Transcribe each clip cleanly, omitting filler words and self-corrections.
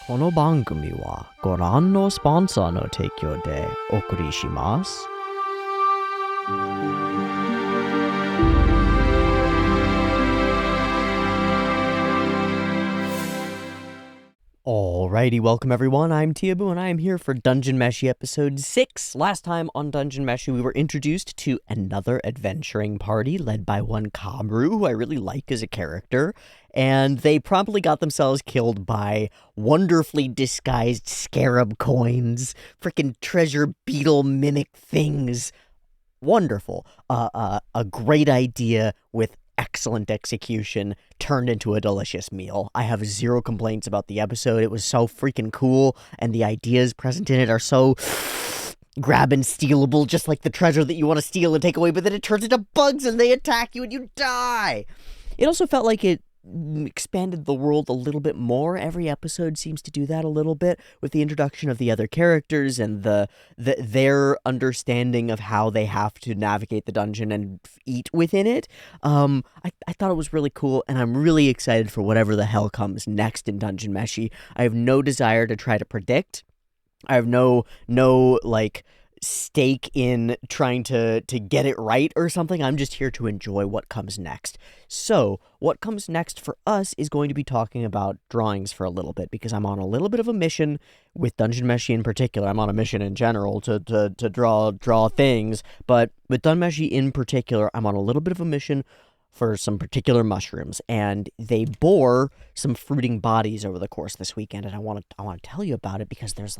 この番組はご覧のスポンサーの提供でお送りします。Alrighty, welcome everyone. I'm Teeaboo and I am here for Dungeon Meshi episode 6. Last time on Dungeon Meshi, we were introduced to another adventuring party led by one Kabru, who I really like as a character, and they promptly got themselves killed by wonderfully disguised scarab coins, freaking treasure beetle mimic things. Wonderful. A great idea with excellent execution turned into a delicious meal. I have zero complaints about the episode. It was so freaking cool, and the ideas present in it are so grab and stealable, just like the treasure that you want to steal and take away, but then it turns into bugs and they attack you and you die. It also felt like it expanded the world a little bit more. Every episode seems to do that a little bit with the introduction of the other characters and their understanding of how they have to navigate the dungeon and eat within it. I thought it was really cool, and I'm really excited for whatever the hell comes next in Dungeon Meshi. I have no desire to try to predict. I have no stake in trying to get it right or something. I'm just here to enjoy what comes next. So what comes next for us is going to be talking about drawings for a little bit, because I'm on a little bit of a mission with Dungeon Meshi in particular. I'm on a mission in general to draw things, but with Dungeon Meshi in particular, I'm on a little bit of a mission for some particular mushrooms, and they bore some fruiting bodies over the course of this weekend, and I want to tell you about it because there's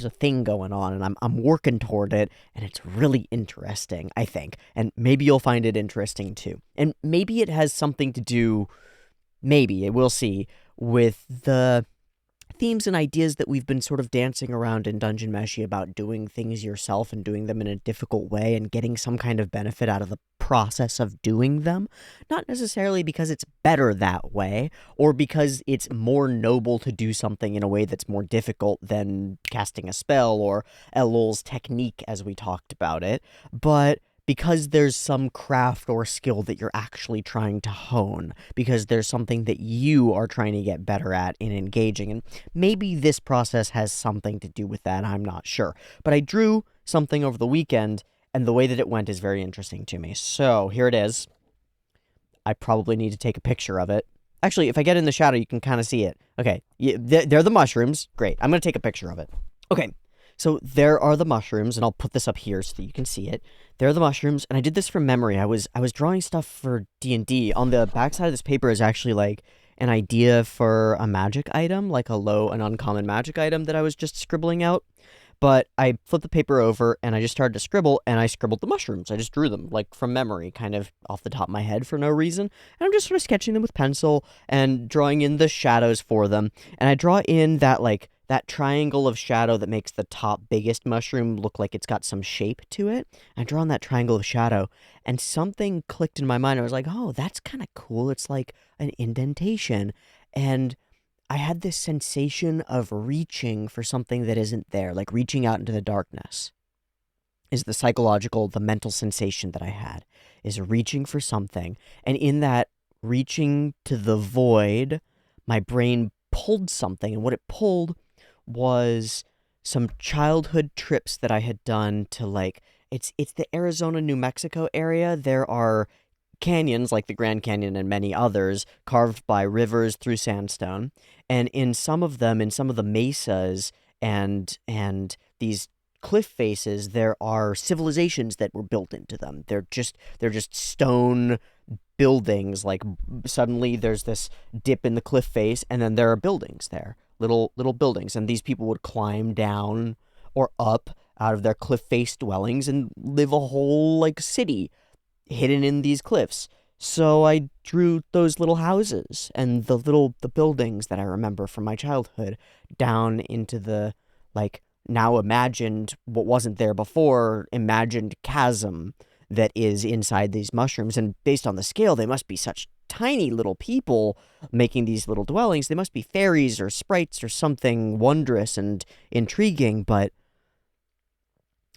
a thing going on, and I'm working toward it, and it's really interesting, I think. And maybe you'll find it interesting too. And maybe it has something to do, we'll see, with the themes and ideas that we've been sort of dancing around in Dungeon Meshi about doing things yourself and doing them in a difficult way and getting some kind of benefit out of the process of doing them. Not necessarily because it's better that way, or because it's more noble to do something in a way that's more difficult than casting a spell or Elul's technique as we talked about it, but because there's some craft or skill that you're actually trying to hone, because there's something that you are trying to get better at in engaging. And maybe this process has something to do with that, I'm not sure. But I drew something over the weekend, and the way that it went is very interesting to me. So here it is. I probably need to take a picture of it. Actually, if I get in the shadow, you can kind of see it. Okay, they're the mushrooms. Great, I'm going to take a picture of it. Okay. So there are the mushrooms, and I'll put this up here so that you can see it. There are the mushrooms, and I did this from memory. I was drawing stuff for D&D. On the backside of this paper is actually like an idea for a magic item, like an uncommon magic item that I was just scribbling out. But I flipped the paper over, and I just started to scribble, and I scribbled the mushrooms. I just drew them, like, from memory, kind of off the top of my head for no reason. And I'm just sort of sketching them with pencil and drawing in the shadows for them. And I draw in that triangle of shadow that makes the top biggest mushroom look like it's got some shape to it. I draw on that triangle of shadow, and something clicked in my mind. I was like, oh, that's kind of cool. It's like an indentation. And I had this sensation of reaching for something that isn't there, like reaching out into the darkness. Is the mental sensation that I had, is reaching for something. And in that reaching to the void, my brain pulled something, and what it pulled was some childhood trips that I had done to it's the Arizona, New Mexico area. There are canyons like the Grand Canyon and many others carved by rivers through sandstone, and in some of the mesas and these cliff faces, there are civilizations that were built into them. They're just stone buildings. Like, suddenly there's this dip in the cliff face, and then there are buildings there, little buildings, and these people would climb down or up out of their cliff face dwellings and live a whole city hidden in these cliffs. So I drew those little houses and the buildings that I remember from my childhood down into the now imagined, what wasn't there before, imagined chasm that is inside these mushrooms. And based on the scale, they must be such tiny little people making these little dwellings. They must be fairies or sprites or something wondrous and intriguing, but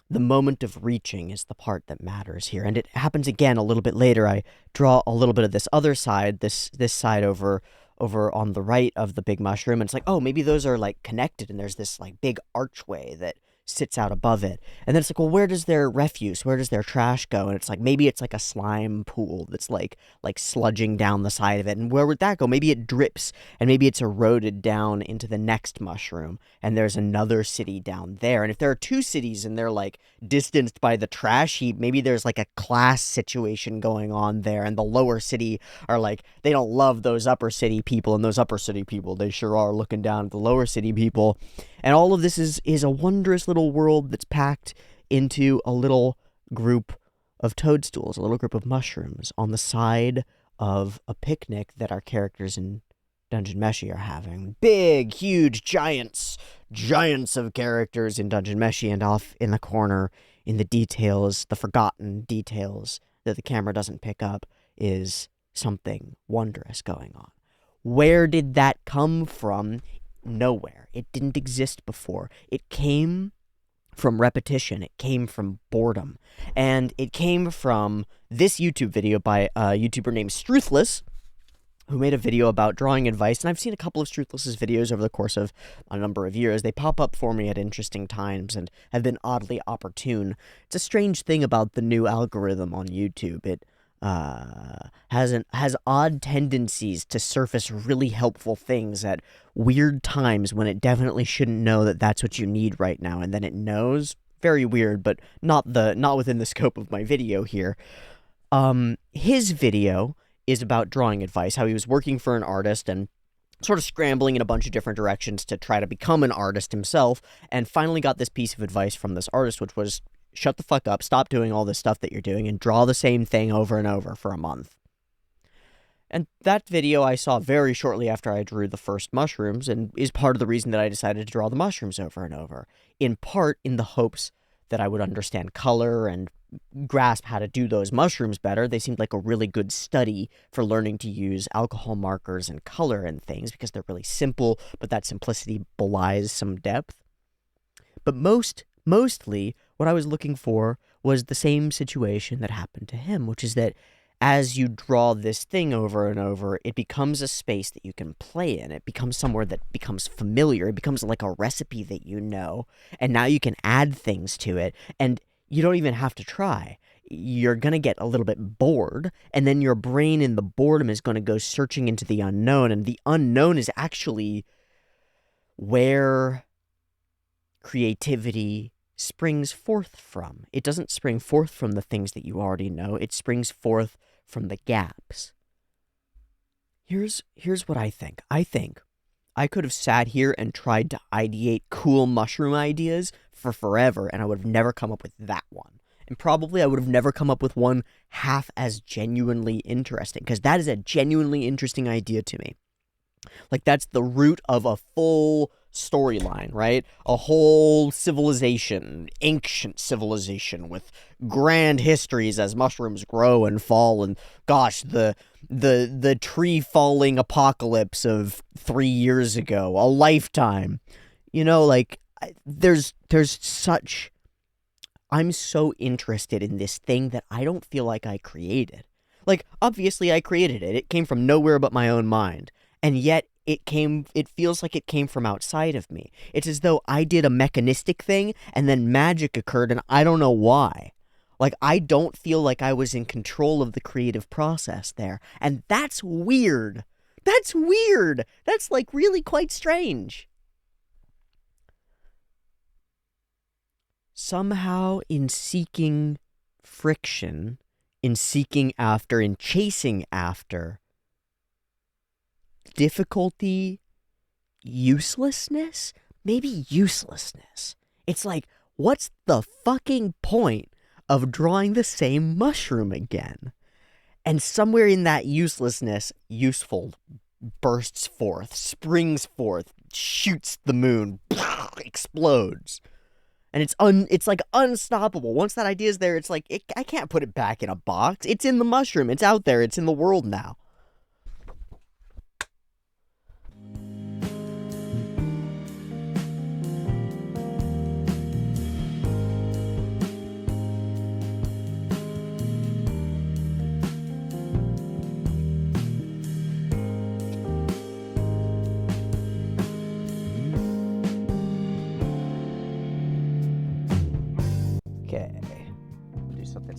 the moment of reaching is the part that matters here. And it happens again a little bit later. I draw a little bit of this other side, this side over over on the right of the big mushroom, and it's like, oh, maybe those are like connected, and there's this like big archway that sits out above it. And then it's like, well, where does their refuse, where does their trash go? And it's like, maybe it's like a slime pool that's like sludging down the side of it. And where would that go? Maybe it drips, and maybe it's eroded down into the next mushroom, and there's another city down there. And if there are two cities and they're like distanced by the trash heap, maybe there's like a class situation going on there, and the lower city are like, they don't love those upper city people, and those upper city people, they sure are looking down at the lower city people. And all of this is a wondrous little world that's packed into a little group of toadstools, a little group of mushrooms on the side of a picnic that our characters in Dungeon Meshi are having. Big, huge giants of characters in Dungeon Meshi, and off in the corner, in the details, the forgotten details that the camera doesn't pick up, is something wondrous going on. Where did that come from? Nowhere. It didn't exist before. It came from repetition. It came from boredom. And it came from this YouTube video by a YouTuber named Struthless, who made a video about drawing advice. And I've seen a couple of Struthless's videos over the course of a number of years. They pop up for me at interesting times and have been oddly opportune. It's a strange thing about the new algorithm on YouTube. It has odd tendencies to surface really helpful things at weird times when it definitely shouldn't know that that's what you need right now, and then it knows. Very weird, but not within the scope of my video here. His video is about drawing advice, how he was working for an artist and sort of scrambling in a bunch of different directions to try to become an artist himself, and finally got this piece of advice from this artist, which was, shut the fuck up, stop doing all this stuff that you're doing, and draw the same thing over and over for a month. And that video I saw very shortly after I drew the first mushrooms, and is part of the reason that I decided to draw the mushrooms over and over, in part in the hopes that I would understand color and grasp how to do those mushrooms better. They seemed like a really good study for learning to use alcohol markers and color and things, because they're really simple, but that simplicity belies some depth. But mostly, what I was looking for was the same situation that happened to him, which is that as you draw this thing over and over, it becomes a space that you can play in. It becomes somewhere that becomes familiar. It becomes like a recipe that you know, and now you can add things to it, and you don't even have to try. You're going to get a little bit bored, and then your brain in the boredom is going to go searching into the unknown, and the unknown is actually where creativity springs forth from. It doesn't spring forth from the things that you already know. It springs forth from the gaps. Here's what I think. I think I could have sat here and tried to ideate cool mushroom ideas for forever, and I would have never come up with that one. And probably I would have never come up with one half as genuinely interesting, because that is a genuinely interesting idea to me. Like, that's the root of a full storyline, right? A whole civilization, ancient civilization with grand histories as mushrooms grow and fall, and gosh, the tree falling apocalypse of 3 years ago, a lifetime. You know, like, there's such... I'm so interested in this thing that I don't feel like I created. Like, obviously I created it. It came from nowhere but my own mind. And yet it feels like it came from outside of me. It's as though I did a mechanistic thing and then magic occurred, and I don't know why. Like, I don't feel like I was in control of the creative process there. And that's weird. That's weird. That's, like, really quite strange. Somehow, in seeking friction, in seeking after, in chasing after difficulty, uselessness? Maybe uselessness. It's like, what's the fucking point of drawing the same mushroom again? And somewhere in that uselessness, useful bursts forth, springs forth, shoots the moon, explodes. And it's like unstoppable. Once that idea is there, it's like, I can't put it back in a box. It's in the mushroom. It's out there. It's in the world now.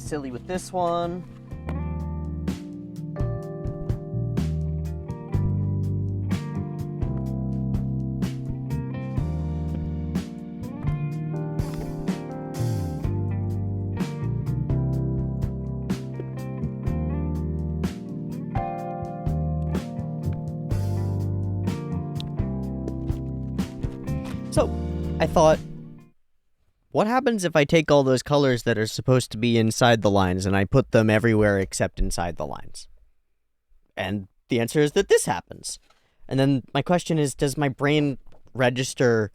silly with this one. So, I thought, what happens if I take all those colors that are supposed to be inside the lines and I put them everywhere except inside the lines? And the answer is that this happens. And then my question is, does my brain register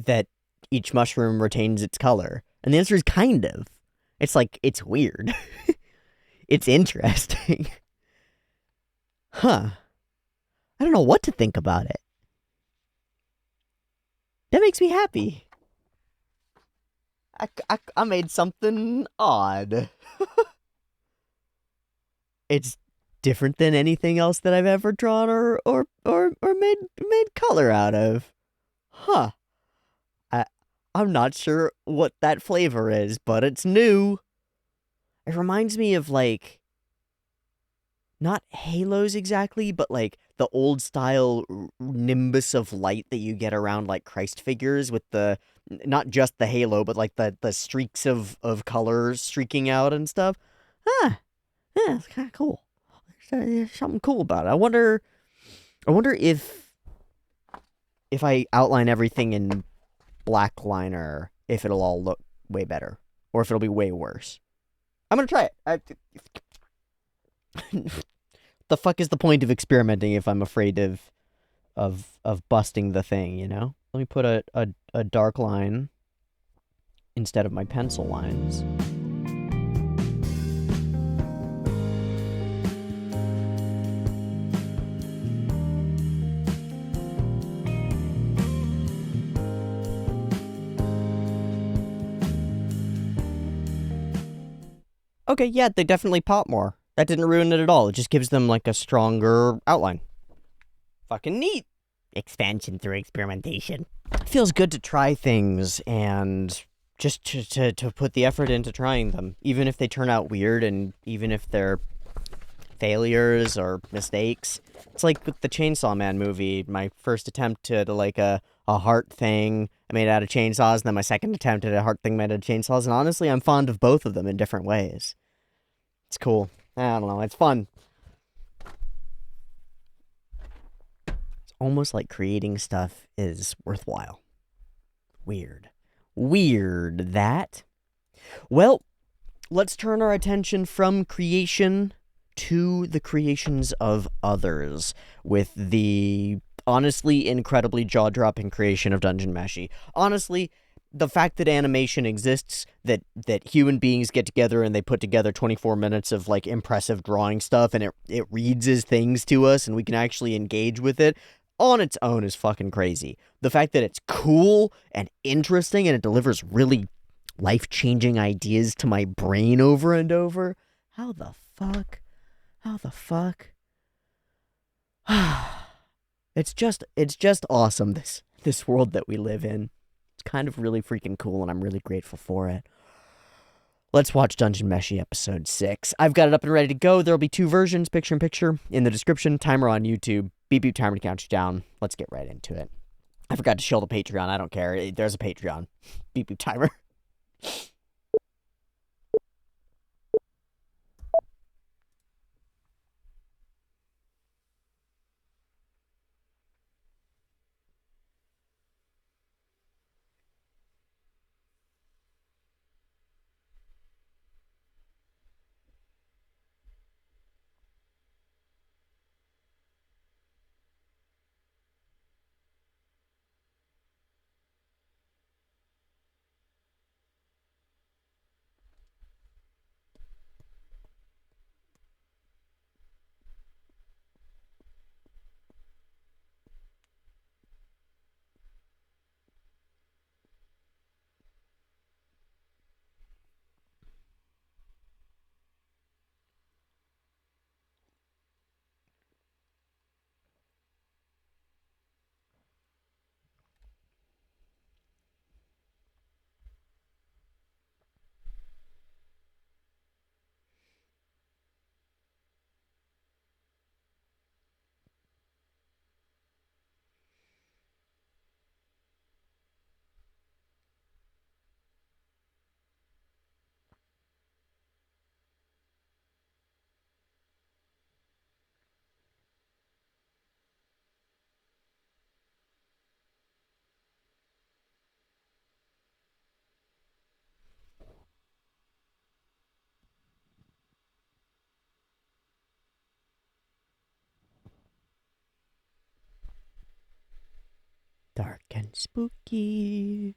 that each mushroom retains its color? And the answer is kind of. It's like, it's weird. It's interesting. Huh. I don't know what to think about it. That makes me happy. I made something odd. It's different than anything else that I've ever drawn or made color out of. Huh. I'm not sure what that flavor is, but it's new. It reminds me of, like, not halos exactly, but like the old style nimbus of light that you get around like Christ figures with the not just the halo, but like the streaks of colors streaking out and stuff. Ah, yeah, it's kind of cool. There's something cool about it. I wonder if I outline everything in black liner, if it'll all look way better, or if it'll be way worse. I'm gonna try it. The fuck is the point of experimenting if I'm afraid of busting the thing, you know? Let me put a dark line instead of my pencil lines. Okay, yeah, they definitely pop more. That didn't ruin it at all. It just gives them like a stronger outline. Fucking neat. Expansion through experimentation. It feels good to try things and just to put the effort into trying them, even if they turn out weird and even if they're failures or mistakes. It's like with the Chainsaw Man movie, my first attempt to like a heart thing I made out of chainsaws, and then my second attempt at a heart thing made out of chainsaws, and honestly, I'm fond of both of them in different ways. It's cool. I don't know, it's fun. It's almost like creating stuff is worthwhile. Weird. Weird, that. Well, let's turn our attention from creation to the creations of others with the honestly incredibly jaw-dropping creation of Dungeon Meshi. Honestly, the fact that animation exists, that human beings get together and they put together 24 minutes of like impressive drawing stuff and it reads as things to us and we can actually engage with it on its own is fucking crazy. The fact that it's cool and interesting and it delivers really life-changing ideas to my brain over and over. How the fuck? How the fuck? It's just awesome, this world that we live in. It's kind of really freaking cool, and I'm really grateful for it. Let's watch Dungeon Meshi episode 6. I've got it up and ready to go. There'll be 2 versions, picture-in-picture, in the description, timer on YouTube, beep timer to count you down. Let's get right into it. I forgot to show the Patreon. I don't care. There's a Patreon. Beep timer. Dark and spooky.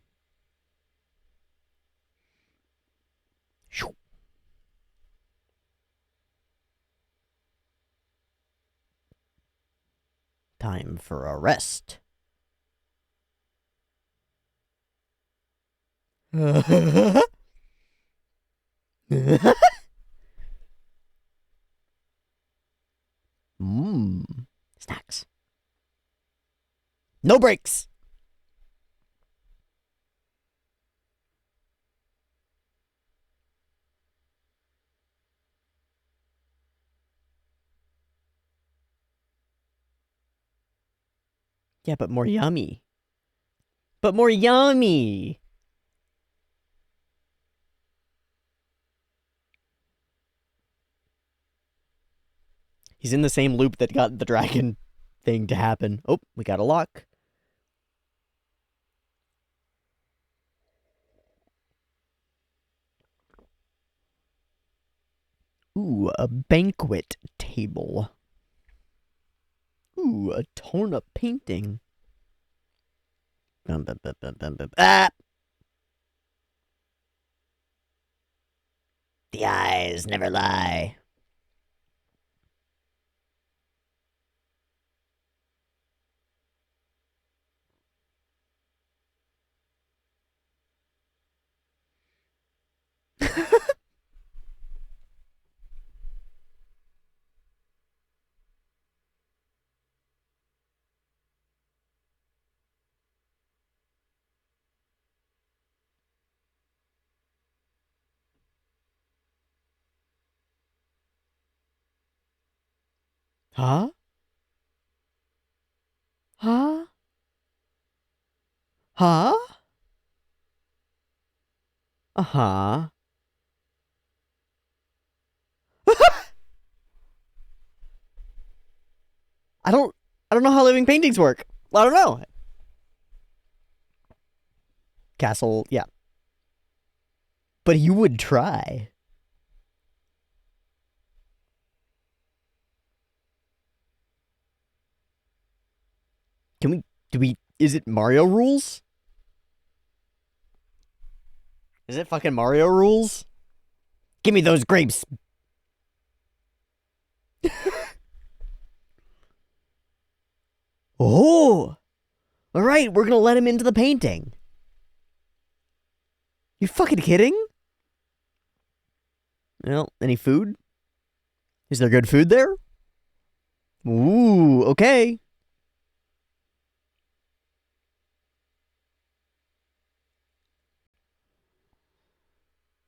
Shoo. Time for a rest. Mmm. Snacks. No breaks. Yeah, but more yummy. But more yummy. He's in the same loop that got the dragon thing to happen. Oh, we got a lock. Ooh, a banquet table. Ooh, a torn up painting. Ah! The eyes never lie. Huh? Huh? Huh? Uh-huh. I don't know how living paintings work. I don't know. Castle, yeah. But you would try. Is it Mario rules? Is it fucking Mario rules? Give me those grapes. Oh! Alright, we're gonna let him into the painting. You fucking kidding? Well, any food? Is there good food there? Ooh, okay.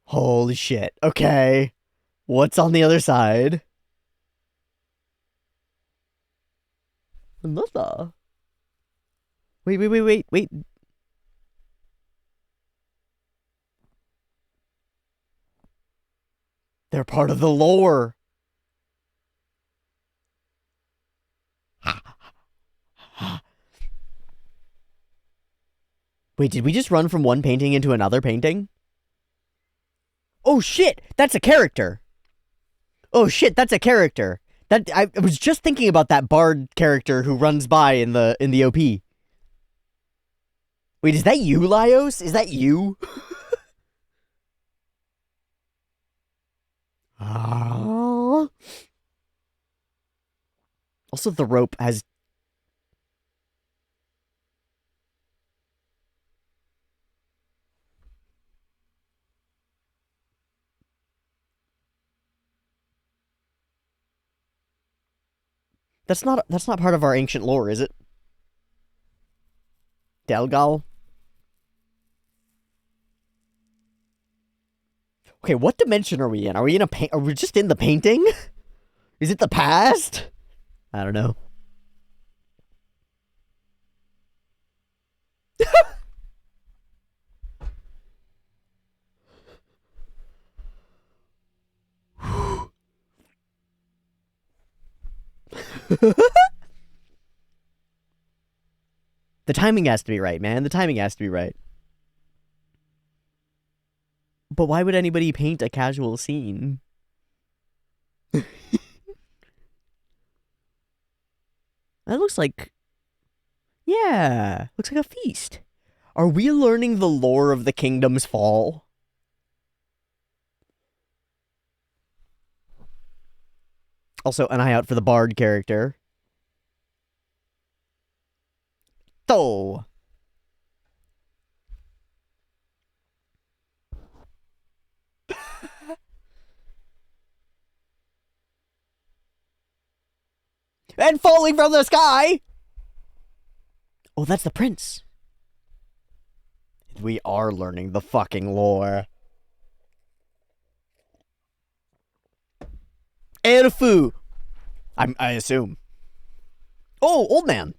Holy shit. Okay. What's on the other side? Another. Wait. They're part of the lore. Wait, did we just run from one painting into another painting? Oh shit, that's a character. Oh shit, that's a character. That I was just thinking about that bard character who runs by in the OP. Wait, is that you, Laios? Is that you? Also, the rope has. That's not part of our ancient lore, is it? Delgal. Okay, what dimension are we in? Are we in a paint? Are we just in the painting? Is it the past? I don't know. The timing has to be right, man. The timing has to be right. But why would anybody paint a casual scene? That looks like... Yeah, looks like a feast. Are we learning the lore of the kingdom's fall? Also, an eye out for the bard character. Though. And falling from the sky! Oh, that's the prince. We are learning the fucking lore. And a foo. I assume. Oh, old man.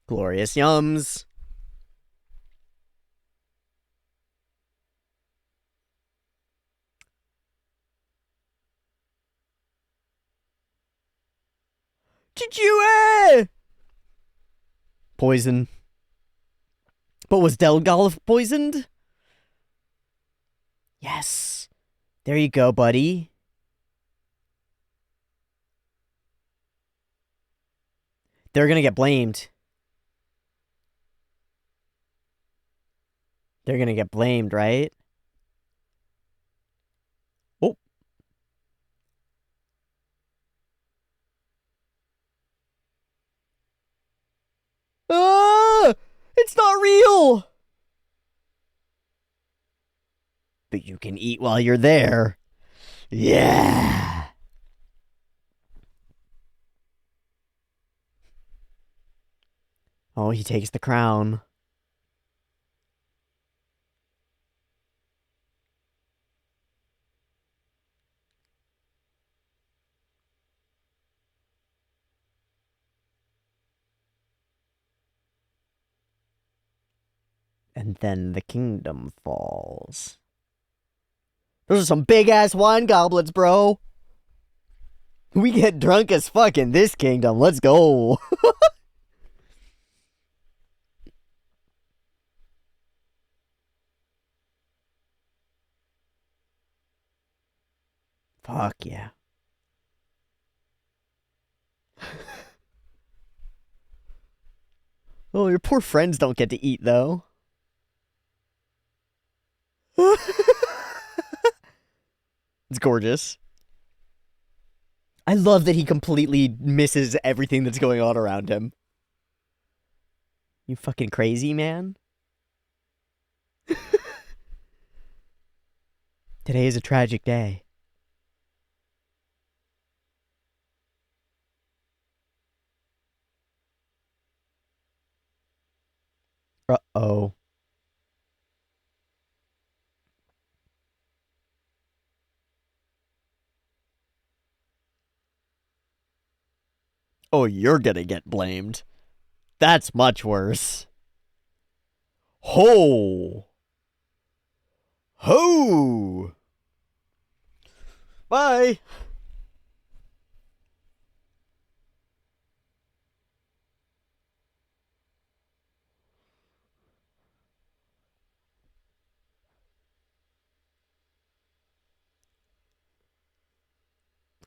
Glorious yums. Chichue! Poison. But was Delgal poisoned? Yes. There you go, buddy. They're gonna get blamed. They're gonna get blamed, right? Oh. Ah! It's not real! But you can eat while you're there. Yeah! Oh, he takes the crown. And then the kingdom falls. Those are some big-ass wine goblets, bro. We get drunk as fuck in this kingdom. Let's go. Fuck yeah. Oh, your poor friends don't get to eat, though. It's gorgeous. I love that he completely misses everything that's going on around him. You fucking crazy, man. Today is a tragic day. Uh-oh. Oh, you're gonna get blamed. That's much worse. Ho! Ho! Bye!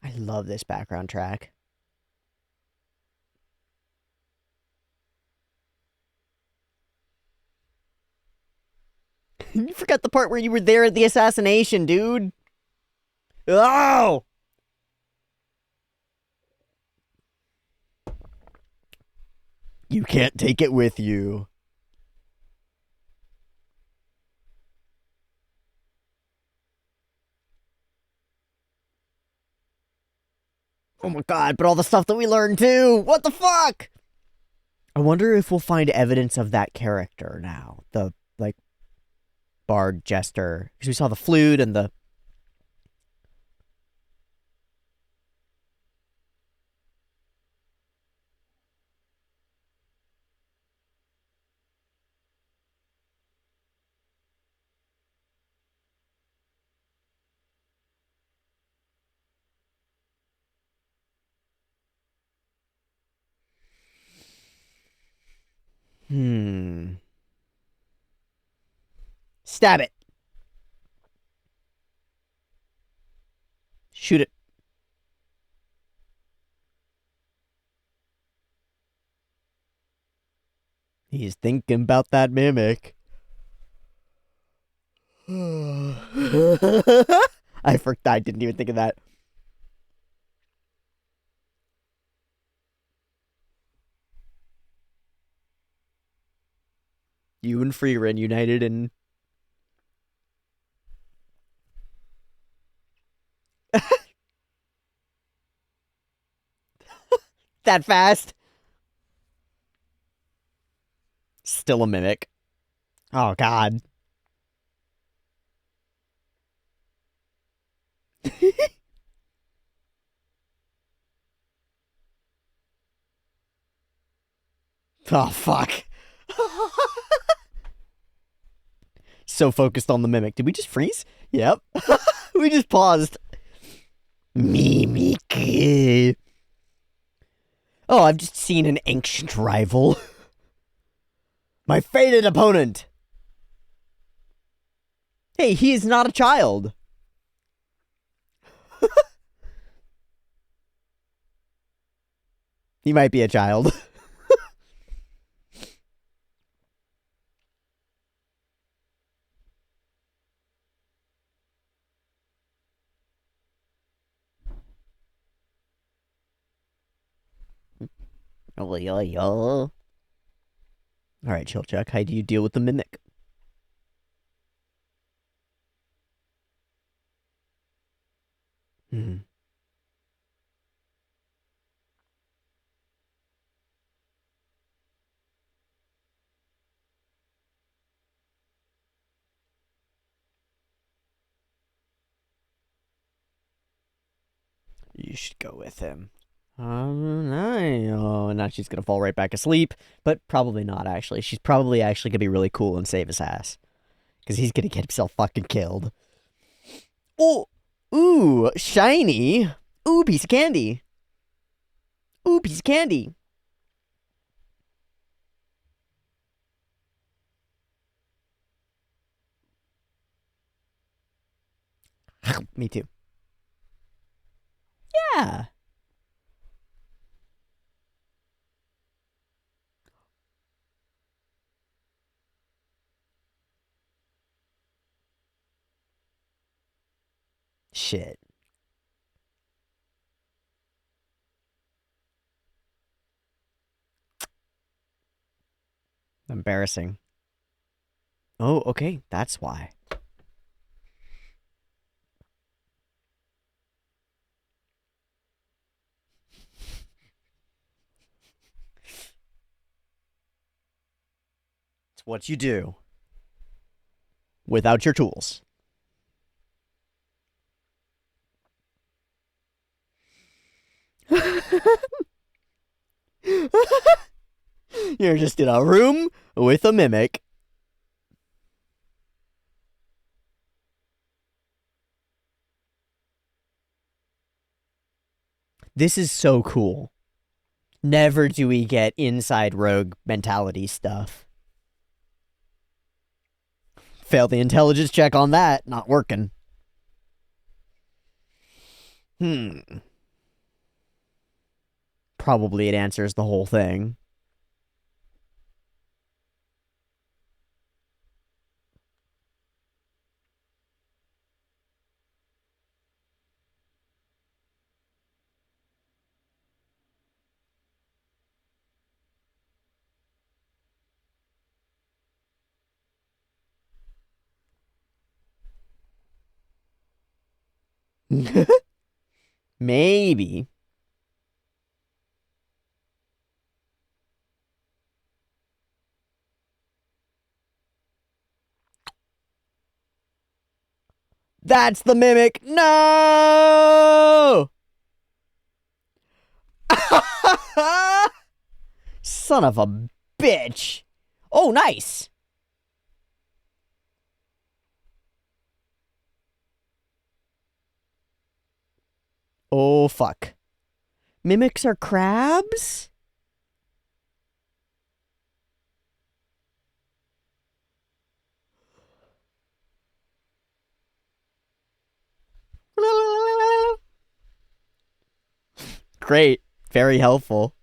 I love this background track. You forgot the part where you were there at the assassination, dude. Oh! You can't take it with you. Oh my god, but all the stuff that we learned too! What the fuck? I wonder if we'll find evidence of that character now. The, like, bard jester. Because we saw the flute and the... Stab it. He's thinking about that mimic. I forgot. I didn't even think of that. You and Freeran united in... that fast. Still a mimic. Oh, God. Oh, fuck. So focused on the mimic. Did we just freeze? Yep. We just paused. Mimic. Oh, I've just seen an ancient rival. My fated opponent. Hey, he is not a child. He might be a child. All right, Chilchuck, how do you deal with the mimic? Hmm. You should go with him. Oh, now she's gonna fall right back asleep, but probably not, actually. She's probably actually gonna be really cool and save his ass. Because he's gonna get himself fucking killed. Oh! Ooh, shiny! Ooh, piece of candy! Ooh, piece of candy! Me too. Yeah! Shit. Embarrassing. Oh, okay, that's why. It's what you do. Without your tools. You're just in a room with a mimic. This is so cool. Never do we get inside rogue mentality stuff. Fail the intelligence check on that. Not working. Probably it answers the whole thing. Maybe. That's the mimic. No! Son of a bitch. Oh, nice. Oh, fuck. Mimics are crabs? Great. Very helpful.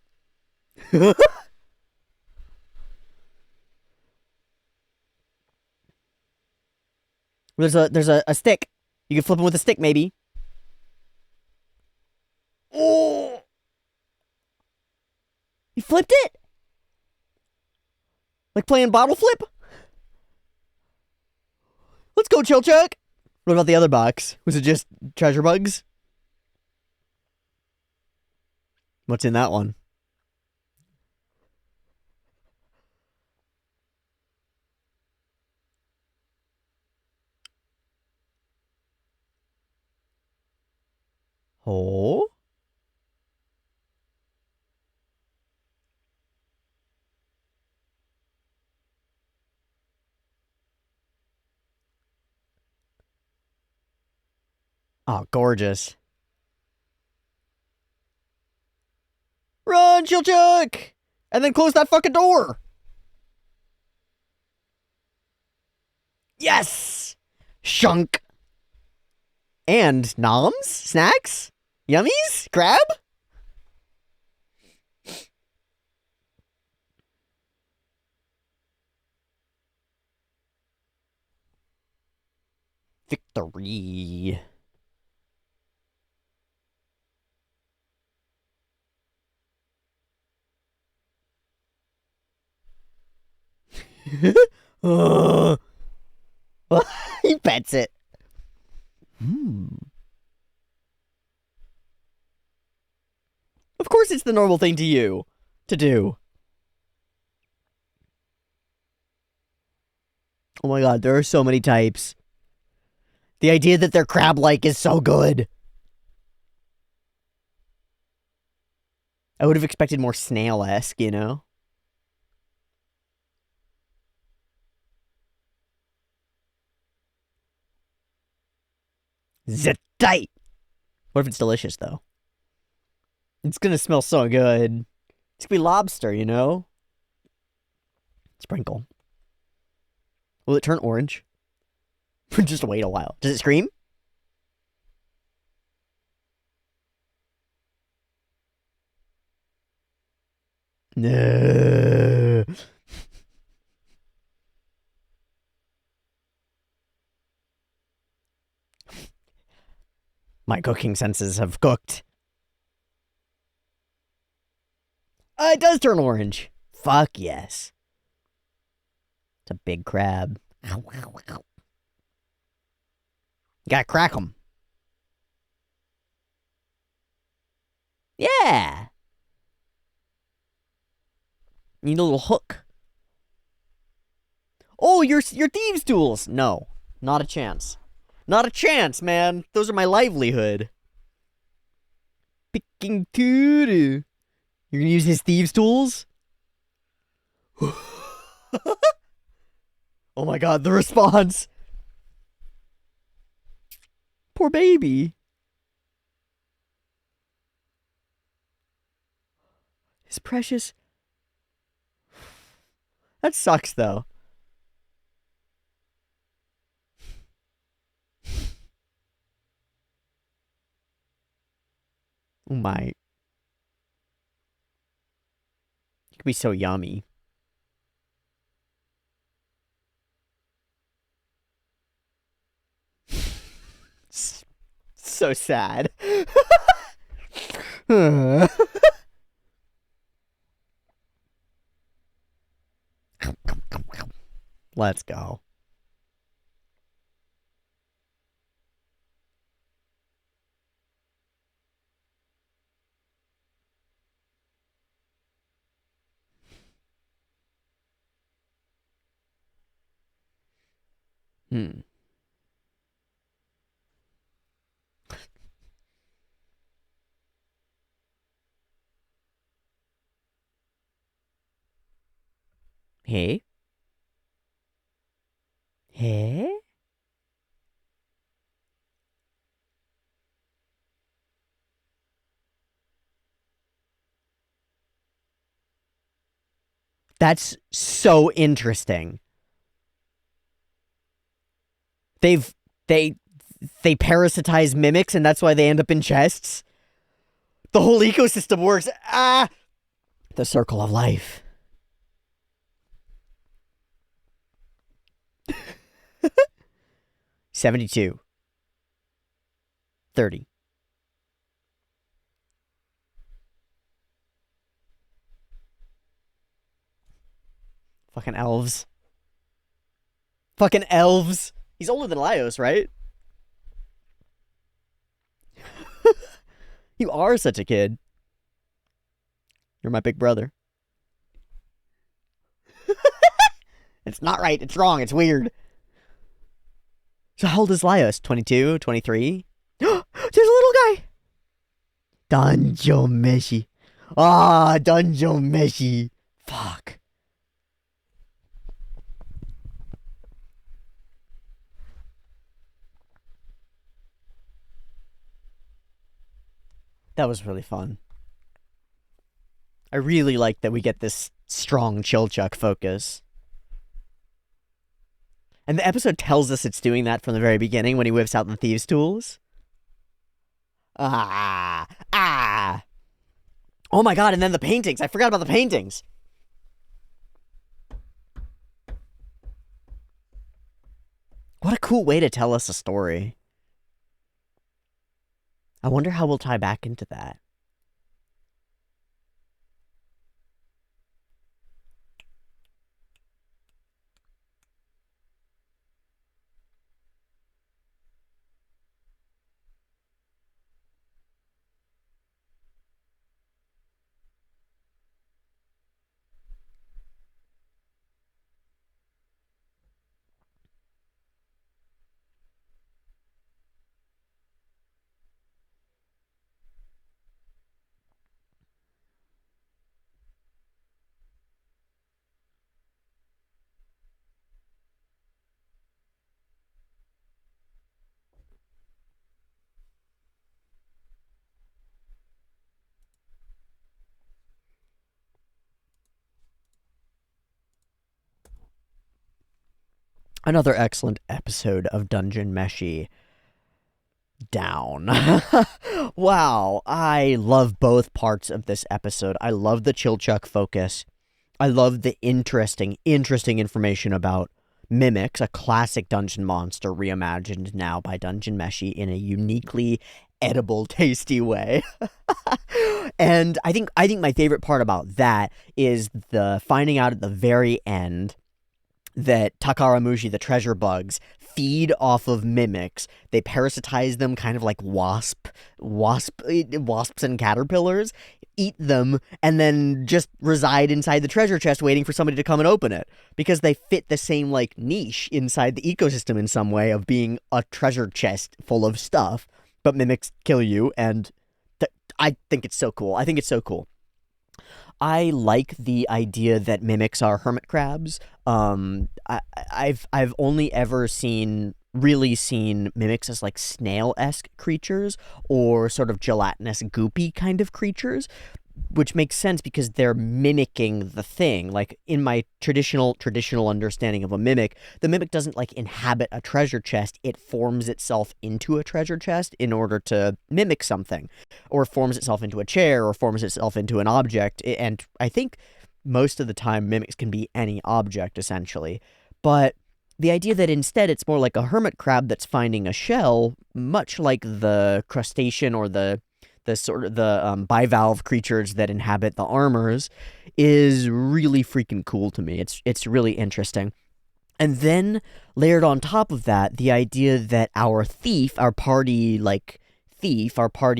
There's a stick. You can flip him with a stick, maybe. Oh! You flipped it? Like playing bottle flip? Let's go, Chilchuck! What about the other box? Was it just treasure bugs? What's in that one? Oh? Oh, gorgeous. Run, Chilchuck! And then close that fucking door! Yes! Shunk! And noms? Snacks? Yummies? Crab? Victory. He pets it. Of course it's the normal thing to do. Oh my god, there are so many types. The idea that they're crab-like is so good. I would have expected more snail-esque, you know? Zetite! What if it's delicious, though? It's gonna smell so good. It's gonna be lobster, you know? Sprinkle. Will it turn orange? Just wait a while. Does it scream? No. My cooking senses have cooked. It does turn orange. Fuck yes. It's a big crab. Ow, ow, ow. You gotta crack them. Yeah. You need a little hook. Oh, your thieves' tools. No, not a chance. Not a chance, man. Those are my livelihood. Picking Teeaboo. You're gonna use his thieves' tools? Oh my god, the response. Poor baby. His precious. That sucks, though. Oh my. It could be so yummy. So sad. Let's go. Hey? Hey? That's so interesting. They parasitize mimics, and that's why they end up in chests. The whole ecosystem works. Ah, the circle of life. 72. 30. Fucking elves. Fucking elves. He's older than Laios, right? You are such a kid. You're my big brother. It's not right. It's wrong. It's weird. So how old is Laios? 22? 23? There's a little guy. Dungeon Meshi. Dungeon Meshi. Fuck. That was really fun. I really like that we get this strong Chilchuck focus. And the episode tells us it's doing that from the very beginning when he whips out the thieves' tools. Oh my god, and then the paintings. I forgot about the paintings. What a cool way to tell us a story. I wonder how we'll tie back into that. Another excellent episode of Dungeon Meshi. Down. Wow, I love both parts of this episode. I love the Chilchuck focus. I love the interesting information about Mimics, a classic dungeon monster reimagined now by Dungeon Meshi in a uniquely edible, tasty way. And I think my favorite part about that is the finding out at the very end that Takaramushi, the treasure bugs, feed off of mimics. They parasitize them kind of like wasps and caterpillars, eat them, and then just reside inside the treasure chest waiting for somebody to come and open it. Because they fit the same like niche inside the ecosystem in some way of being a treasure chest full of stuff. But mimics kill you, and I think it's so cool. I like the idea that mimics are hermit crabs. I've only ever really seen mimics as like snail-esque creatures or sort of gelatinous goopy kind of creatures, which makes sense because they're mimicking the thing. Like in my traditional understanding of a mimic, the mimic doesn't like inhabit a treasure chest. It forms itself into a treasure chest in order to mimic something, or forms itself into a chair, or forms itself into an object. And I think most of the time mimics can be any object essentially. But the idea that instead it's more like a hermit crab that's finding a shell, much like the crustacean or the bivalve creatures that inhabit the armors, is really freaking cool to me. It's really interesting. And then layered on top of that, the idea that our party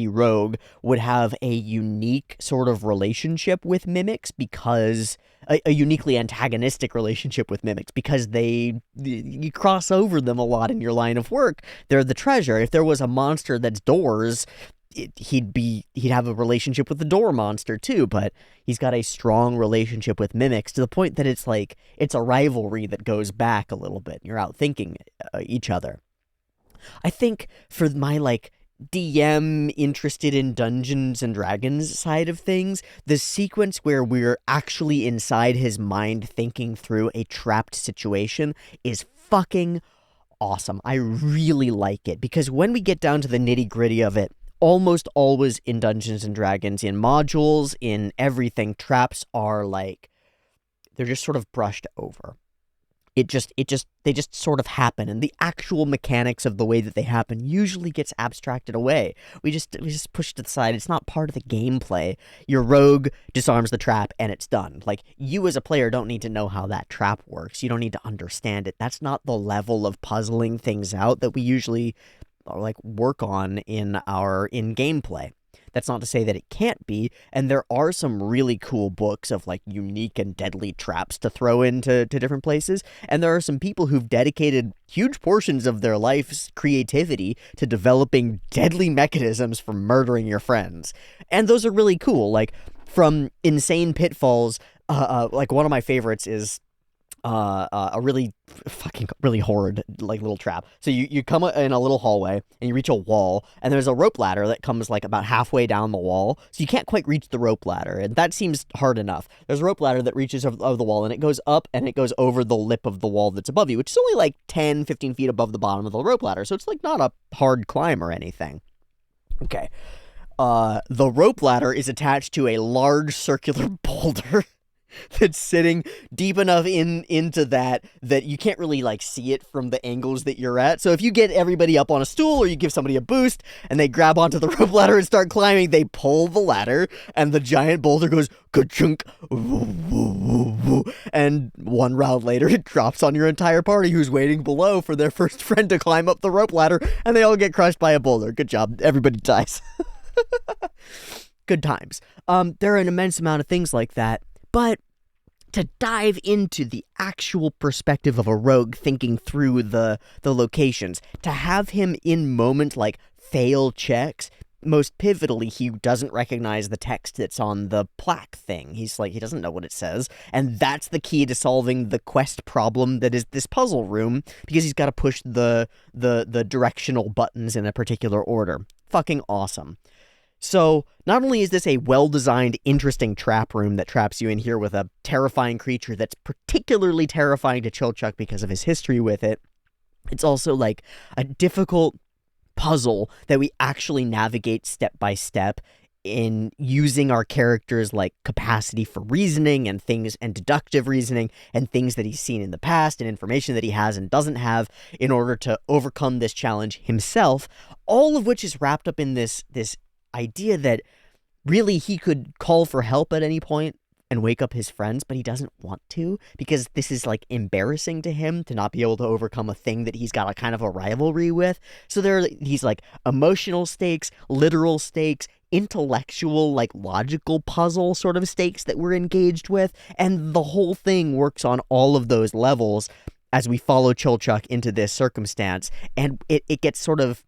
rogue would have a unique sort of relationship with mimics, because a uniquely antagonistic relationship with mimics, because you cross over them a lot in your line of work. They're the treasure. If there was a monster that's doors, he'd have a relationship with the door monster too, but he's got a strong relationship with mimics to the point that it's a rivalry that goes back a little bit. You're outthinking each other. I think for my DM interested in Dungeons and Dragons side of things, the sequence where we're actually inside his mind thinking through a trapped situation is fucking awesome. I really like it, because when we get down to the nitty-gritty of it, almost always in Dungeons and Dragons, in modules, in everything, traps are they're just sort of brushed over. they just sort of happen, and the actual mechanics of the way that they happen usually gets abstracted away. We just push it to the side. It's not part of the gameplay. Your rogue disarms the trap and it's done. Like, you as a player don't need to know how that trap works. You don't need to understand it. That's not the level of puzzling things out that we usually like work on in gameplay. That's not to say that it can't be, and there are some really cool books of like unique and deadly traps to throw into different places, and there are some people who've dedicated huge portions of their life's creativity to developing deadly mechanisms for murdering your friends. And those are really cool, like from insane pitfalls. Like one of my favorites is a really horrid like little trap. So you come in a little hallway and you reach a wall, and there's a rope ladder that comes like about halfway down the wall, so you can't quite reach the rope ladder, and that seems hard enough. There's a rope ladder that reaches of the wall, and it goes up and it goes over the lip of the wall that's above you, which is only like 10-15 feet above the bottom of the rope ladder, so it's like not a hard climb or anything. Okay. The rope ladder is attached to a large circular boulder that's sitting deep enough into that you can't really like see it from the angles that you're at. So if you get everybody up on a stool, or you give somebody a boost and they grab onto the rope ladder and start climbing, they pull the ladder and the giant boulder goes ka-chunk, and one round later it drops on your entire party who's waiting below for their first friend to climb up the rope ladder, and they all get crushed by a boulder. Good job. Everybody dies. Good times. There are an immense amount of things like that. But to dive into the actual perspective of a rogue thinking through the locations, to have him in moment like fail checks, most pivotally, he doesn't recognize the text that's on the plaque thing. He's like, he doesn't know what it says, and that's the key to solving the quest problem that is this puzzle room, because he's got to push the directional buttons in a particular order. Fucking awesome. So, not only is this a well-designed, interesting trap room that traps you in here with a terrifying creature that's particularly terrifying to Chilchuck because of his history with it, it's also like a difficult puzzle that we actually navigate step by step in using our characters' like capacity for reasoning and things, and deductive reasoning and things that he's seen in the past and information that he has and doesn't have, in order to overcome this challenge himself, all of which is wrapped up in this idea that really he could call for help at any point and wake up his friends, but he doesn't want to, because this is like embarrassing to him to not be able to overcome a thing that he's got a kind of a rivalry with. So there are these like emotional stakes, literal stakes, intellectual, like logical puzzle sort of stakes that we're engaged with, and the whole thing works on all of those levels as we follow Chilchuck into this circumstance, and it gets sort of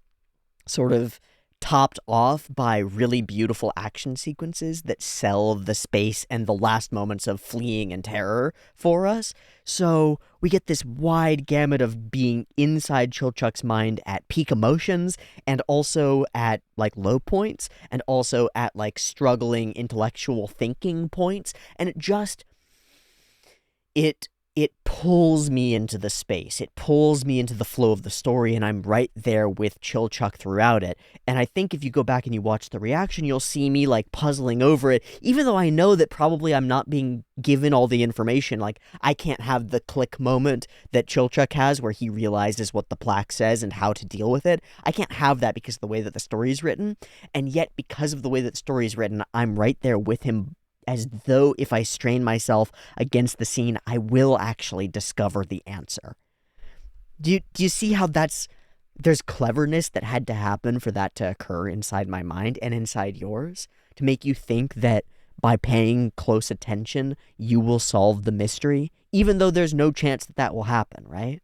topped off by really beautiful action sequences that sell the space and the last moments of fleeing and terror for us. So we get this wide gamut of being inside Chilchuck's mind at peak emotions, and also at like low points, and also at like struggling intellectual thinking points, and it pulls me into the space. It pulls me into the flow of the story, and I'm right there with Chilchuck throughout it. And I think if you go back and you watch the reaction, you'll see me like puzzling over it, even though I know that probably I'm not being given all the information. Like, I can't have the click moment that Chilchuck has where he realizes what the plaque says and how to deal with it. I can't have that because of the way that the story is written. And yet, because of the way that the story is written, I'm right there with him, as though if I strain myself against the scene, I will actually discover the answer. Do you see how there's cleverness that had to happen for that to occur inside my mind and inside yours, to make you think that by paying close attention, you will solve the mystery, even though there's no chance that will happen, right?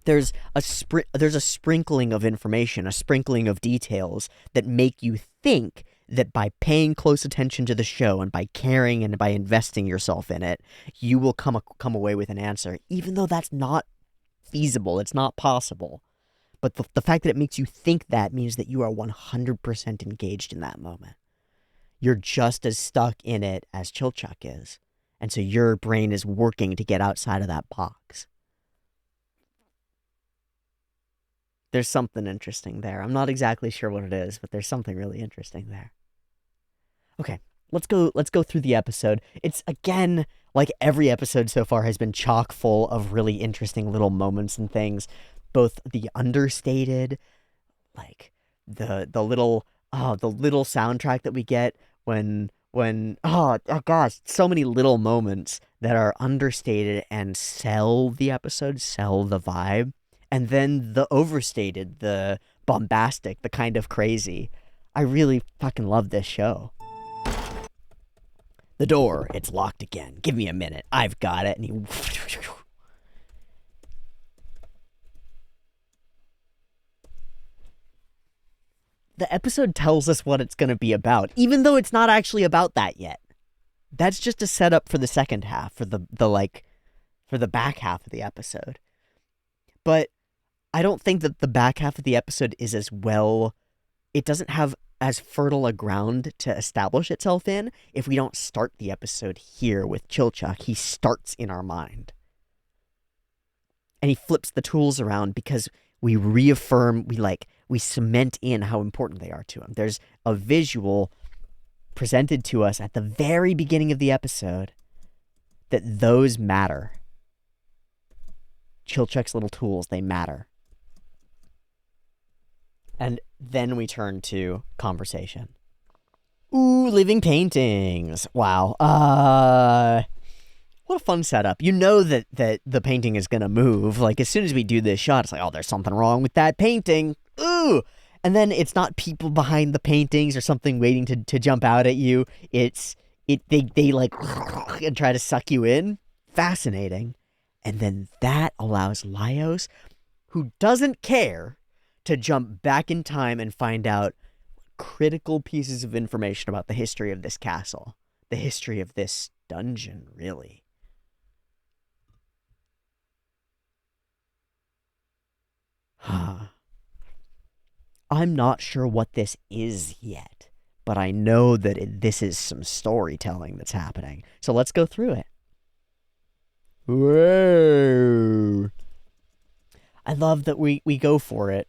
There's a sprinkling of information, a sprinkling of details that make you think that by paying close attention to the show and by caring and by investing yourself in it, you will come away with an answer, even though that's not feasible. It's not possible. But the fact that it makes you think that means that you are 100% engaged in that moment. You're just as stuck in it as Chilchuck is. And so your brain is working to get outside of that box. There's something interesting there. I'm not exactly sure what it is, but there's something really interesting there. Okay, let's go through the episode. It's, again, Like every episode so far has been chock full of really interesting little moments and things, both the understated, like the little soundtrack that we get when oh gosh, so many little moments that are understated and sell the episode, sell the vibe, and then the overstated, the bombastic, the kind of crazy. I really fucking love this show. The door, it's locked again. Give me a minute. I've got it. And he the episode tells us what it's going to be about, even though it's not actually about that yet. That's just a setup for the second half, for for the back half of the episode. But I don't think that the back half of the episode is as well, it doesn't have as fertile a ground to establish itself in if we don't start the episode here with Chilchuck. He starts in our mind. And he flips the tools around because we reaffirm, we cement in how important they are to him. There's a visual presented to us at the very beginning of the episode that those matter. Chilchuck's little tools, they matter. And then we turn to conversation. Ooh, living paintings. Wow. What a fun setup. You know that the painting is going to move. Like, as soon as we do this shot, it's like, oh, there's something wrong with that painting. Ooh. And then it's not people behind the paintings or something waiting to jump out at you. They like and try to suck you in. Fascinating. And then that allows Laios, who doesn't care, to jump back in time and find out critical pieces of information about the history of this castle. The history of this dungeon, really. I'm not sure what this is yet, but I know that this is some storytelling that's happening. So let's go through it. Whoa. I love that we go for it.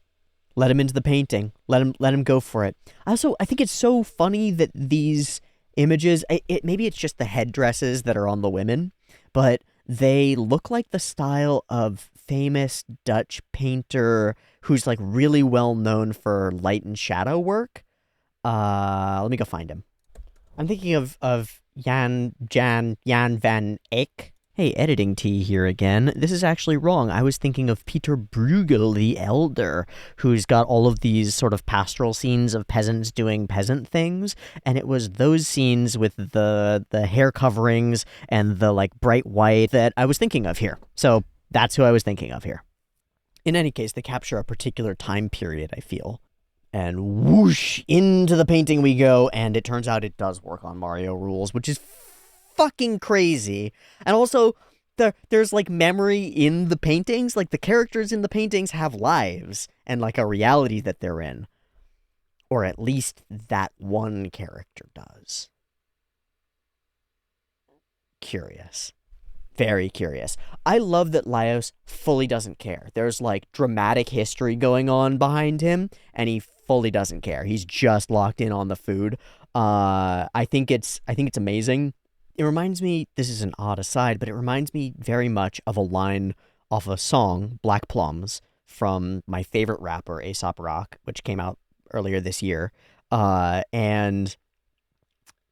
Let him into the painting. Let him go for it. I think it's so funny that these images, maybe it's just the headdresses that are on the women, but they look like the style of famous Dutch painter who's like really well known for light and shadow work. Let me go find him. I'm thinking of Jan van Eyck. Hey, editing T here again. This is actually wrong. I was thinking of Peter Bruegel the Elder, who's got all of these sort of pastoral scenes of peasants doing peasant things, and it was those scenes with the hair coverings and the like bright white that I was thinking of here. So that's who I was thinking of here. In any case, they capture a particular time period, I feel. And whoosh, into the painting we go, and it turns out it does work on Mario rules, which is fucking crazy. And also, there's like memory in the paintings. Like the characters in the paintings have lives and like a reality that they're in. Or at least that one character does. Curious. Very curious. I love that Laios fully doesn't care. There's like dramatic history going on behind him, and he fully doesn't care. He's just locked in on the food. I think it's amazing. It reminds me, this is an odd aside, but it reminds me very much of a line off a song, Black Plums, from my favorite rapper, Aesop Rock, which came out earlier this year. And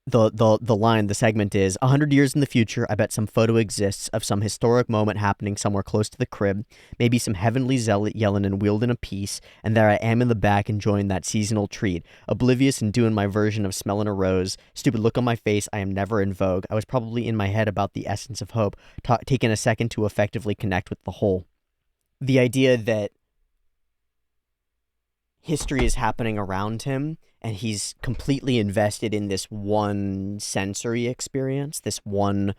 the line, the segment is, 100 years in the future, I bet some photo exists of some historic moment happening somewhere close to the crib, maybe some heavenly zealot yelling and wielding a piece, and there I am in the back enjoying that seasonal treat, oblivious and doing my version of smelling a rose, stupid look on my face, I am never in vogue, I was probably in my head about the essence of hope, taking a second to effectively connect with the whole. The idea that history is happening around him, and he's completely invested in this one sensory experience, this one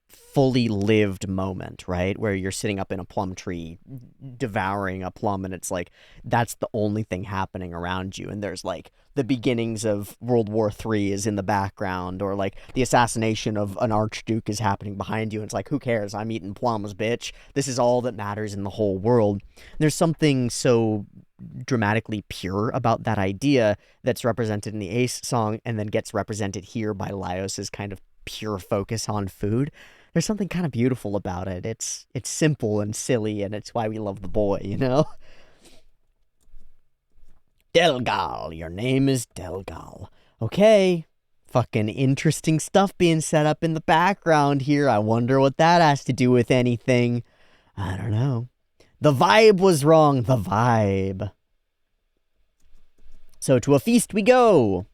fully lived moment, right? Where you're sitting up in a plum tree, devouring a plum, and it's like, that's the only thing happening around you. And there's like the beginnings of World War III is in the background, or like the assassination of an archduke is happening behind you. And it's like, who cares? I'm eating plums, bitch. This is all that matters in the whole world. There's something so dramatically pure about that idea that's represented in the Ace song and then gets represented here by Laios's kind of pure focus on food. There's something kind of beautiful about it. It's simple and silly, and it's why we love the boy, you know? Delgal, your name is Delgal. Okay, fucking interesting stuff being set up in the background here. I wonder what that has to do with anything. I don't know. The vibe was wrong. The vibe. So to a feast we go.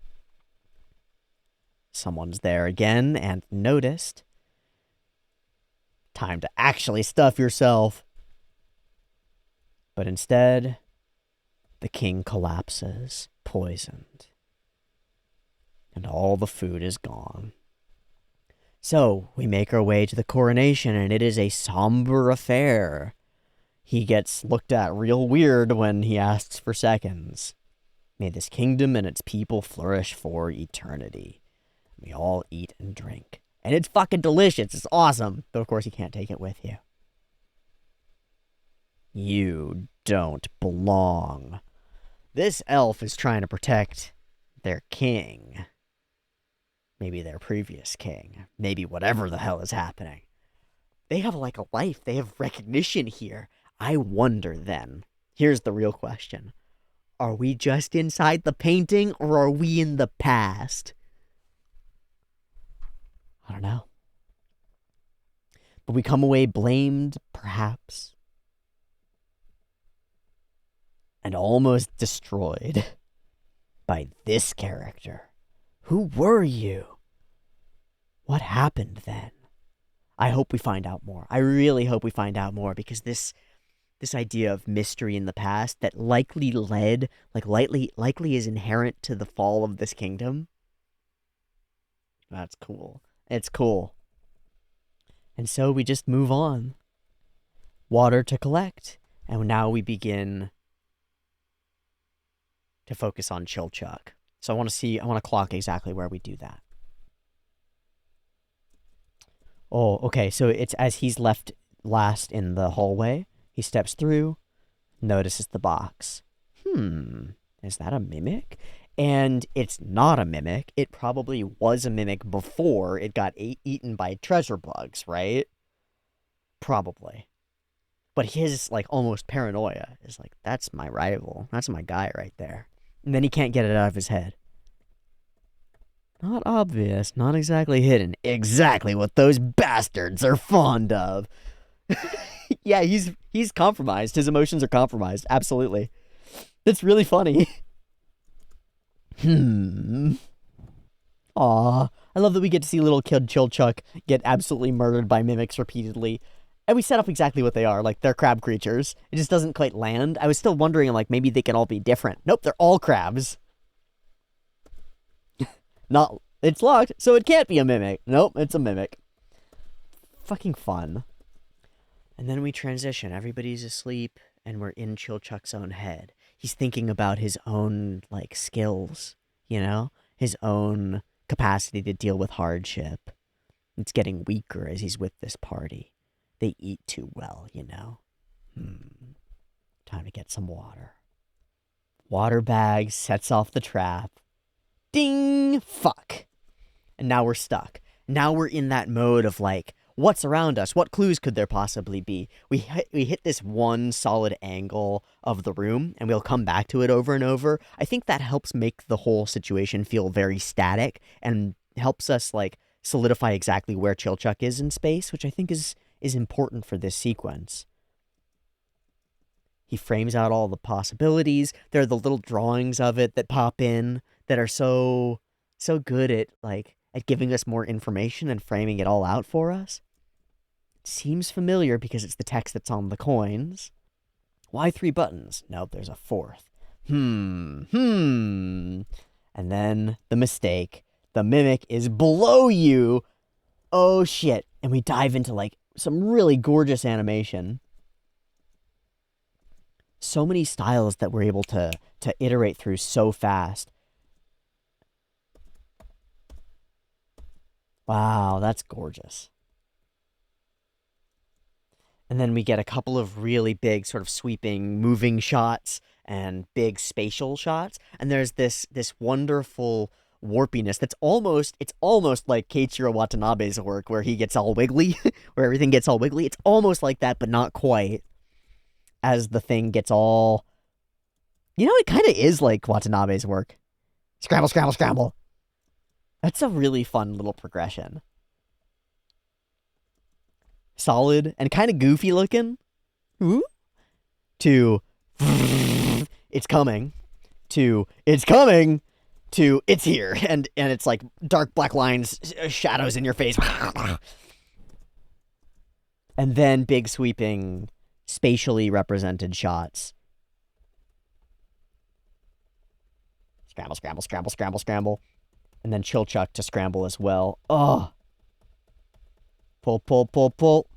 Someone's there again and noticed. Time to actually stuff yourself. But instead, the king collapses, poisoned. And all the food is gone. So we make our way to the coronation, and it is a somber affair. He gets looked at real weird when he asks for seconds. May this kingdom and its people flourish for eternity. We all eat and drink. And it's fucking delicious. It's awesome. But of course you can't take it with you. You don't belong. This elf is trying to protect their king. Maybe their previous king. Maybe whatever the hell is happening. They have like a life. They have recognition here. I wonder then. Here's the real question. Are we just inside the painting, or are we in the past? I don't know. But we come away blamed, perhaps. And almost destroyed by this character. Who were you? What happened then? I hope we find out more. I really hope we find out more, because this idea of mystery in the past that likely is inherent to the fall of this kingdom. That's cool. It's cool. And so we just move on. Water to collect. And now we begin to focus on Chilchuck. So I want to clock exactly where we do that. Oh, okay. So it's as he's left last in the hallway. He steps through, notices the box. Is that a mimic? And it's not a mimic. It probably was a mimic before it got eaten by treasure bugs, right? Probably. But his, like, almost paranoia is like, that's my rival. That's my guy right there. And then he can't get it out of his head. Not obvious, not exactly hidden. Exactly what those bastards are fond of. Yeah, he's compromised. His emotions are compromised. Absolutely. That's really funny. Aw. I love that we get to see little kid Chilchuck get absolutely murdered by mimics repeatedly. And we set up exactly what they are. Like, they're crab creatures. It just doesn't quite land. I was still wondering, like, maybe they can all be different. Nope, they're all crabs. Not, it's locked, so it can't be a mimic. Nope, it's a mimic. Fucking fun. And then we transition. Everybody's asleep, and we're in Chilchuck's own head. He's thinking about his own, like, skills, you know? His own capacity to deal with hardship. It's getting weaker as he's with this party. They eat too well, you know? Time to get some water. Water bag sets off the trap. Ding! Fuck. And now we're stuck. Now we're in that mode of, like, what's around us? What clues could there possibly be? We hit this one solid angle of the room, and we'll come back to it over and over. I think that helps make the whole situation feel very static, and helps us, like, solidify exactly where Chilchuck is in space, which I think is important for this sequence. He frames out all the possibilities. There are the little drawings of it that pop in that are so good at, like, at giving us more information and framing it all out for us. It seems familiar because it's the text that's on the coins. Why 3 buttons? Nope, there's a 4th. And then the mistake. The mimic is below you. Oh shit. And we dive into, like, some really gorgeous animation. So many styles that we're able to iterate through so fast. Wow, that's gorgeous. And then we get a couple of really big sort of sweeping moving shots and big spatial shots. And there's this wonderful warpiness that's it's almost like Keiichiro Watanabe's work where he gets all wiggly, where everything gets all wiggly. It's almost like that, but not quite. As the thing gets all... it kind of is like Watanabe's work. Scramble, scramble, scramble. That's a really fun little progression. Solid and kind of goofy looking. Ooh. To... It's coming. To... It's coming. To... It's here. And it's like dark black lines, shadows in your face. And then big sweeping, spatially represented shots. Scramble, scramble, scramble, scramble, scramble. And then Chilchuck to scramble as well. Oh. Pull, pull, pull, pull.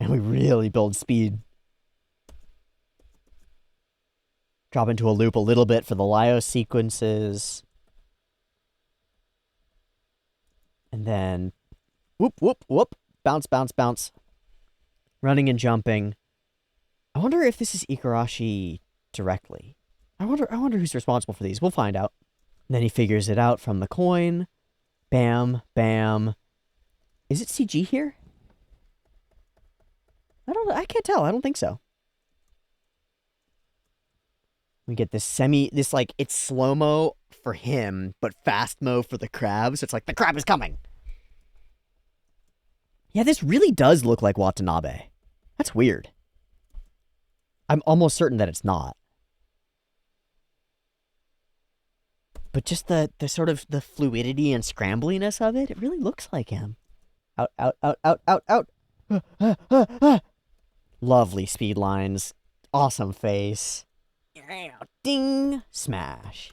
And we really build speed. Drop into a loop a little bit for the Lyo sequences. And then whoop, whoop, whoop. Bounce, bounce, bounce. Running and jumping. I wonder if this is Igarashi directly. I wonder who's responsible for these. We'll find out. And then he figures it out from the coin. Bam, bam. Is it CG here? I can't tell. I don't think so. We get this like, it's slow-mo for him, but fast-mo for the crab. So it's like, the crab is coming. Yeah, this really does look like Watanabe. That's weird. I'm almost certain that it's not. But just the sort of the fluidity and scrambliness of it, it really looks like him. Out, out, out, out, out, out. Lovely speed lines. Awesome face. Ding. Smash.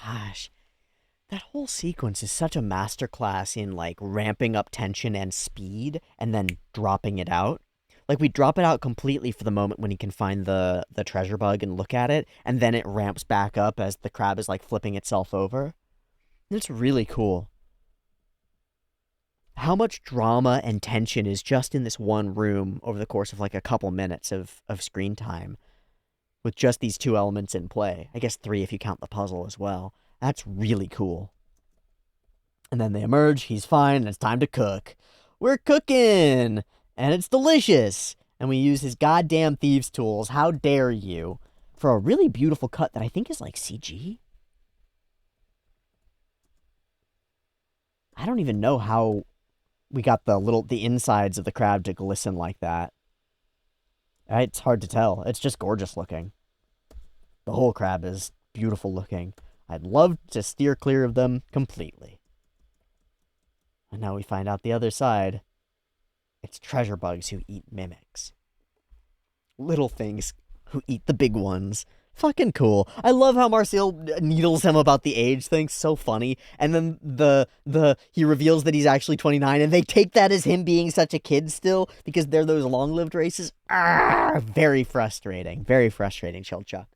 Gosh. That whole sequence is such a masterclass in, like, ramping up tension and speed and then dropping it out. Like, we drop it out completely for the moment when he can find the treasure bug and look at it, and then it ramps back up as the crab is, like, flipping itself over. It's really cool. How much drama and tension is just in this one room over the course of, like, a couple minutes of screen time with just these two elements in play. I guess 3 if you count the puzzle as well. That's really cool. And then they emerge, he's fine, and it's time to cook. We're cooking! And it's delicious! And we use his goddamn thieves' tools, how dare you, for a really beautiful cut that I think is like CG? I don't even know how we got the insides of the crab to glisten like that. It's hard to tell. It's just gorgeous looking. The whole crab is beautiful looking. I'd love to steer clear of them completely. And now we find out the other side. It's treasure bugs who eat mimics. Little things who eat the big ones. Fucking cool. I love how Marcel needles him about the age thing. So funny. And then he reveals that he's actually 29, and they take that as him being such a kid still because they're those long-lived races. Very frustrating. Very frustrating, Chilchuck.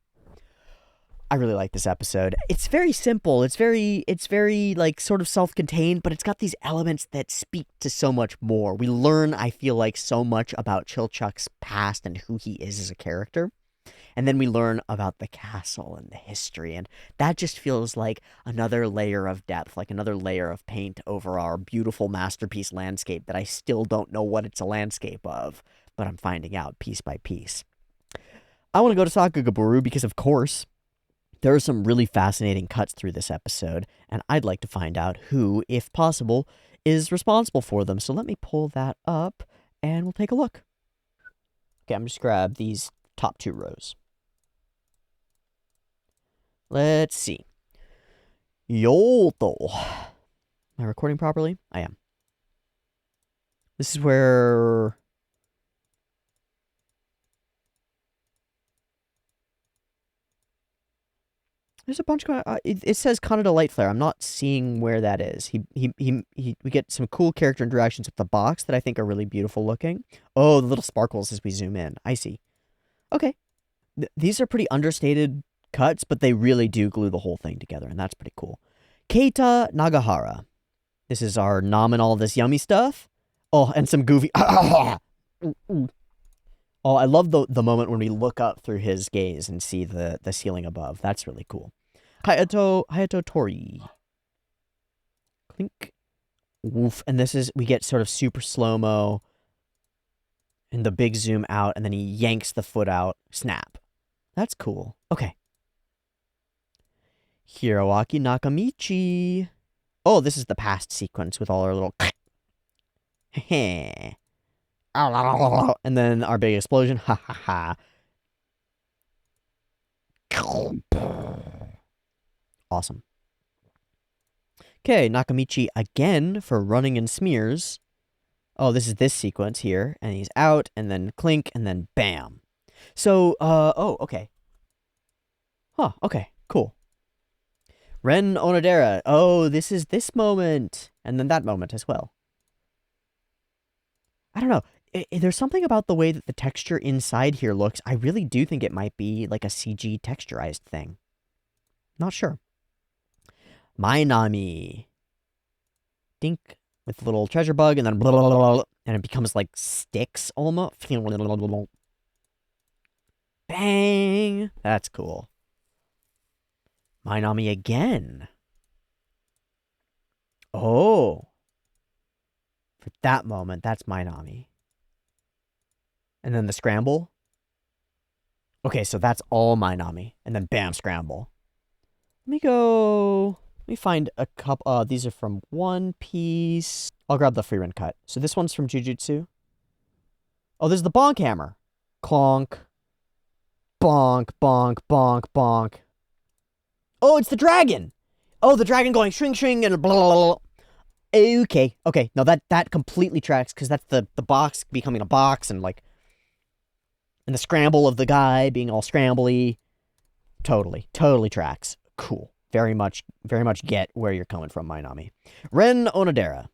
I really like this episode. It's very simple. It's very like sort of self-contained, but it's got these elements that speak to so much more. We learn, I feel like, so much about Chilchuck's past and who he is as a character. And then we learn about the castle and the history, and that just feels like another layer of depth, like another layer of paint over our beautiful masterpiece landscape that I still don't know what it's a landscape of, but I'm finding out piece by piece. I want to go to Sakagaburu because, of course, there are some really fascinating cuts through this episode, and I'd like to find out who, if possible, is responsible for them. So let me pull that up, and we'll take a look. Okay, I'm just grab these top 2 rows. Let's see. Yoto. Am I recording properly? I am. This is where... There's a bunch going on. It says Kaneda Lightflare. I'm not seeing where that is. We get some cool character interactions with the box that I think are really beautiful looking. Oh, the little sparkles as we zoom in. I see. Okay. These are pretty understated cuts, but they really do glue the whole thing together, and that's pretty cool. Keita Nagahara. This is our nom and all this yummy stuff. Oh, and some goofy... Oh, I love the moment when we look up through his gaze and see the ceiling above. That's really cool. Hayato Tori. Clink. Woof. And this is, we get sort of super slow-mo and the big zoom out, and then he yanks the foot out. Snap. That's cool. Okay. Hiroaki Nakamichi. Oh, this is the past sequence with all our little and then our big explosion. Ha ha ha. Awesome. Okay, Nakamichi again for running in smears. Oh, this is this sequence here. And he's out, and then clink, and then bam. So, oh, okay. Huh, okay, cool. Ren Onodera. Oh, this is this moment. And then that moment as well. I don't know. There's something about the way that the texture inside here looks. I really do think it might be like a CG texturized thing. Not sure. Mainami. Dink. With a little treasure bug, and then blah, blah, blah, blah, and it becomes like sticks almost. Bang! That's cool. Mainami again. Oh. For that moment, that's Mainami. And then the scramble. Okay, so that's all Mainami. And then bam, scramble. Let me go... Let me find a couple... these are from One Piece. I'll grab the free run cut. So this one's from Jujutsu. Oh, there's the bonk hammer. Clonk. Bonk, bonk, bonk, bonk. Oh, it's the dragon. Oh, the dragon going shring, shring, and blah, blah, blah. Okay, okay. No, that completely tracks, because that's the box becoming a box, and like... And the scramble of the guy being all scrambly. Totally tracks. Cool. Very much get where you're coming from, Mainami. Ren Onodera.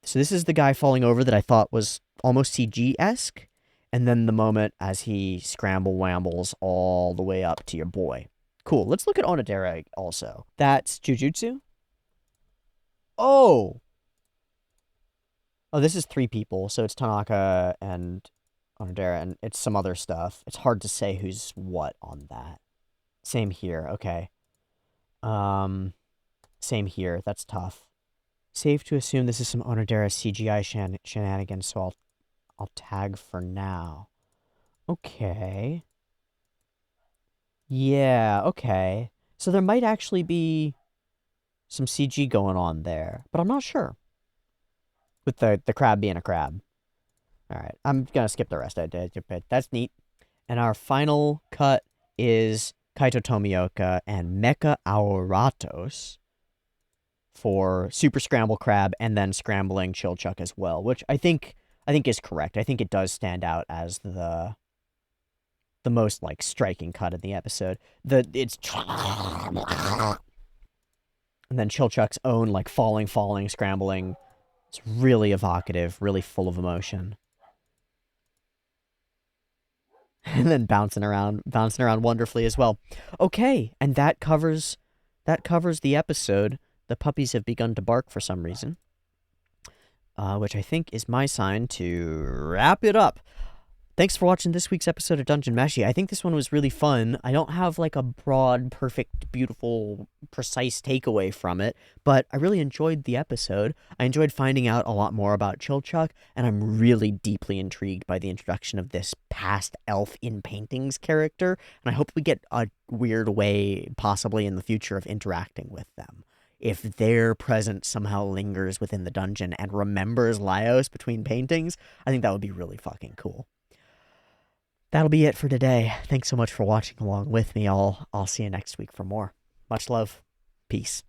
So this is the guy falling over that I thought was almost CG-esque. And then the moment as he scramble-wambles all the way up to your boy. Cool. Let's look at Onodera also. That's Jujutsu? Oh! Oh, this is 3 people. So it's Tanaka and Onodera, and it's some other stuff. It's hard to say who's what on that. Same here. Okay. Same here. That's tough. Safe to assume this is some Onodera CGI shenanigans, so I'll tag for now. Okay. Yeah, okay. So there might actually be some CG going on there, but I'm not sure. With the crab being a crab. Alright, I'm gonna skip the rest. That's neat. And our final cut is Kaito Tomioka and Mecha Aoratos for Super Scramble Crab and then Scrambling Chilchuck as well, which I think is correct. I think it does stand out as the most like striking cut in the episode. It's and then Chilchuck's own like falling, scrambling. It's really evocative, really full of emotion. And then bouncing around wonderfully as well. Okay, and that covers the episode. The puppies have begun to bark for some reason, which I think is my sign to wrap it up. Thanks for watching this week's episode of Dungeon Meshi. I think this one was really fun. I don't have like a broad, perfect, beautiful, precise takeaway from it, but I really enjoyed the episode. I enjoyed finding out a lot more about Chilchuck, and I'm really deeply intrigued by the introduction of this past elf in paintings character, and I hope we get a weird way, possibly in the future, of interacting with them. If their presence somehow lingers within the dungeon and remembers Laios between paintings, I think that would be really fucking cool. That'll be it for today. Thanks so much for watching along with me. I'll see you next week for more. Much love. Peace.